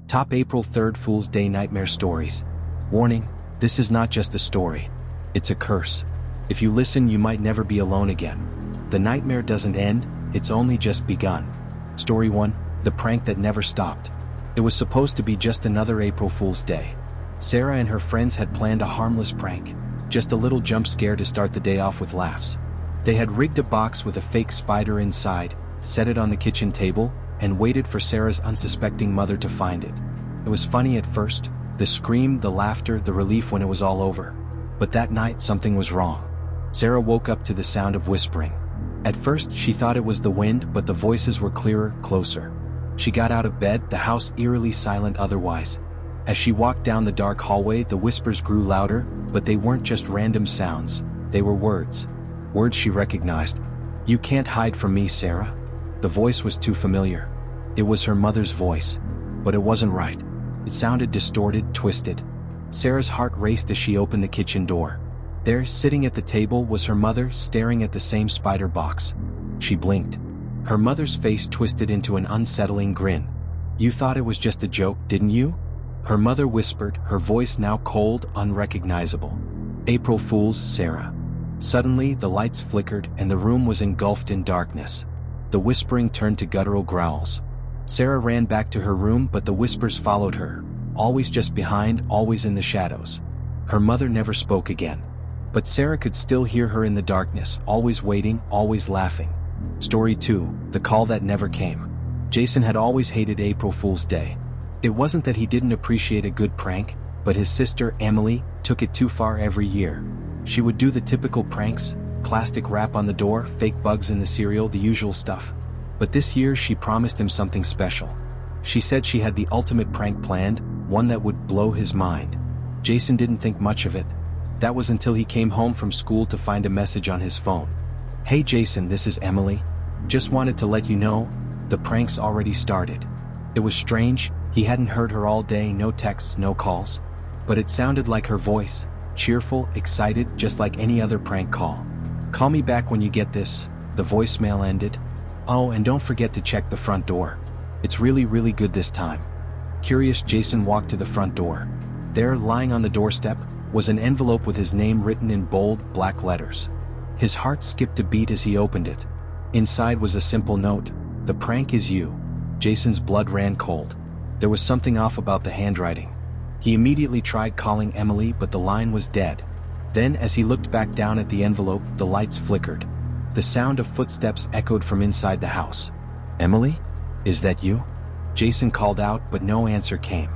Top April 3rd Fool's Day Nightmare Stories. Warning, this is not just a story. It's a curse. If you listen, you might never be alone again. The nightmare doesn't end, it's only just begun. Story 1, The Prank That Never Stopped. It was supposed to be just another April Fool's Day. Sarah and her friends had planned a harmless prank, just a little jump scare to start the day off with laughs. They had rigged a box with a fake spider inside, set it on the kitchen table, and waited for Sarah's unsuspecting mother to find it. It was funny at first, the scream, the laughter, the relief when it was all over. But that night something was wrong. Sarah woke up to the sound of whispering. At first she thought it was the wind, but the voices were clearer, closer. She got out of bed, the house eerily silent otherwise. As she walked down the dark hallway, the whispers grew louder, but they weren't just random sounds, they were words. Words she recognized. "You can't hide from me, Sarah." The voice was too familiar. It was her mother's voice. But it wasn't right. It sounded distorted, twisted. Sarah's heart raced as she opened the kitchen door. There, sitting at the table, was her mother, staring at the same spider box. She blinked. Her mother's face twisted into an unsettling grin. "You thought it was just a joke, didn't you?" Her mother whispered, her voice now cold, unrecognizable. "April Fools, Sarah." Suddenly, the lights flickered and the room was engulfed in darkness. The whispering turned to guttural growls. Sarah ran back to her room, but the whispers followed her, always just behind, always in the shadows. Her mother never spoke again. But Sarah could still hear her in the darkness, always waiting, always laughing. Story 2, The Call That Never Came. Jason had always hated April Fool's Day. It wasn't that he didn't appreciate a good prank, but his sister, Emily, took it too far every year. She would do the typical pranks, plastic wrap on the door, fake bugs in the cereal, the usual stuff. But this year she promised him something special. She said she had the ultimate prank planned, one that would blow his mind. Jason didn't think much of it. That was until he came home from school to find a message on his phone. "Hey Jason, this is Emily. Just wanted to let you know, the prank's already started." It was strange, he hadn't heard her all day, no texts, no calls. But it sounded like her voice, cheerful, excited, just like any other prank call. "Call me back when you get this," the voicemail ended. "Oh, and don't forget to check the front door. It's really good this time." Curious, Jason walked to the front door. There, lying on the doorstep, was an envelope with his name written in bold, black letters. His heart skipped a beat as he opened it. Inside was a simple note: "The prank is you." Jason's blood ran cold. There was something off about the handwriting. He immediately tried calling Emily, but the line was dead. Then, as he looked back down at the envelope, the lights flickered. The sound of footsteps echoed from inside the house. "Emily? Is that you?" Jason called out, but no answer came.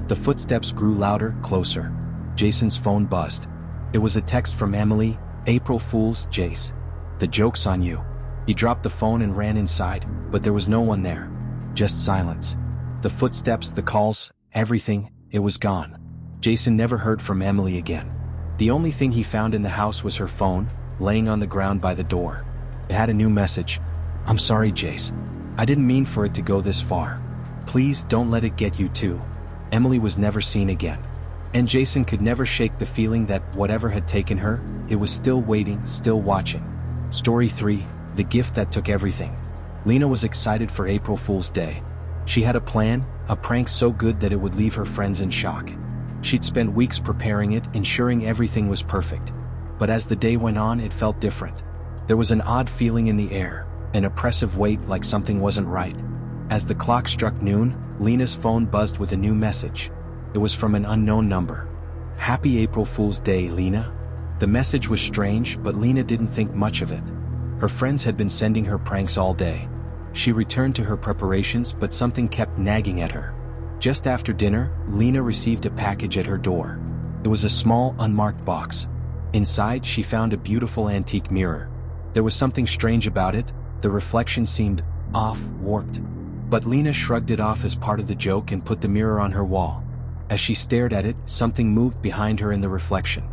The footsteps grew louder, closer. Jason's phone buzzed. It was a text from Emily: "April Fools, Jace. The joke's on you." He dropped the phone and ran inside, but there was no one there. Just silence. The footsteps, the calls, everything, it was gone. Jason never heard from Emily again. The only thing he found in the house was her phone, laying on the ground by the door. It had a new message. "I'm sorry, Jace. I didn't mean for it to go this far. Please don't let it get you too." Emily was never seen again. And Jason could never shake the feeling that whatever had taken her, it was still waiting, still watching. Story 3, The Gift That Took Everything. Lena was excited for April Fool's Day. She had a plan, a prank so good that it would leave her friends in shock. She'd spent weeks preparing it, ensuring everything was perfect. But as the day went on, it felt different. There was an odd feeling in the air, an oppressive weight, like something wasn't right. As the clock struck noon, Lena's phone buzzed with a new message. It was from an unknown number. "Happy April Fool's Day, Lena." The message was strange, but Lena didn't think much of it. Her friends had been sending her pranks all day. She returned to her preparations, but something kept nagging at her. Just after dinner, Lena received a package at her door. It was a small, unmarked box. Inside, she found a beautiful antique mirror. There was something strange about it. The reflection seemed off, warped. But Lena shrugged it off as part of the joke and put the mirror on her wall. As she stared at it, something moved behind her in the reflection.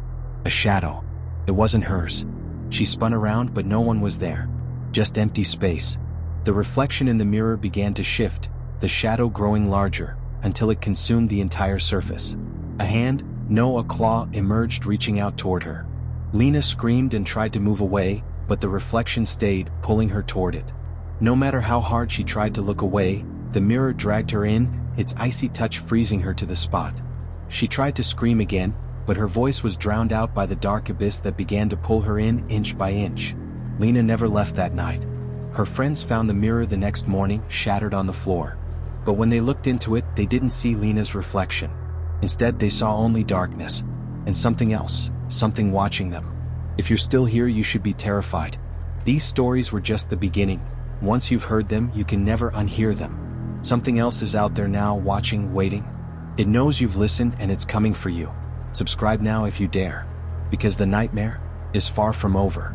A shadow. It wasn't hers. She spun around, but no one was there. Just empty space. The reflection in the mirror began to shift, the shadow growing larger, until it consumed the entire surface. A hand, no, a claw, emerged, reaching out toward her. Lena screamed and tried to move away, but the reflection stayed, pulling her toward it. No matter how hard she tried to look away, the mirror dragged her in, its icy touch freezing her to the spot. She tried to scream again, but her voice was drowned out by the dark abyss that began to pull her in inch by inch. Lena never left that night. Her friends found the mirror the next morning, shattered on the floor. But when they looked into it, they didn't see Lena's reflection. Instead, they saw only darkness. And something else, something watching them. If you're still here, you should be terrified. These stories were just the beginning. Once you've heard them, you can never unhear them. Something else is out there now, watching, waiting. It knows you've listened and it's coming for you. Subscribe now if you dare. Because the nightmare is far from over.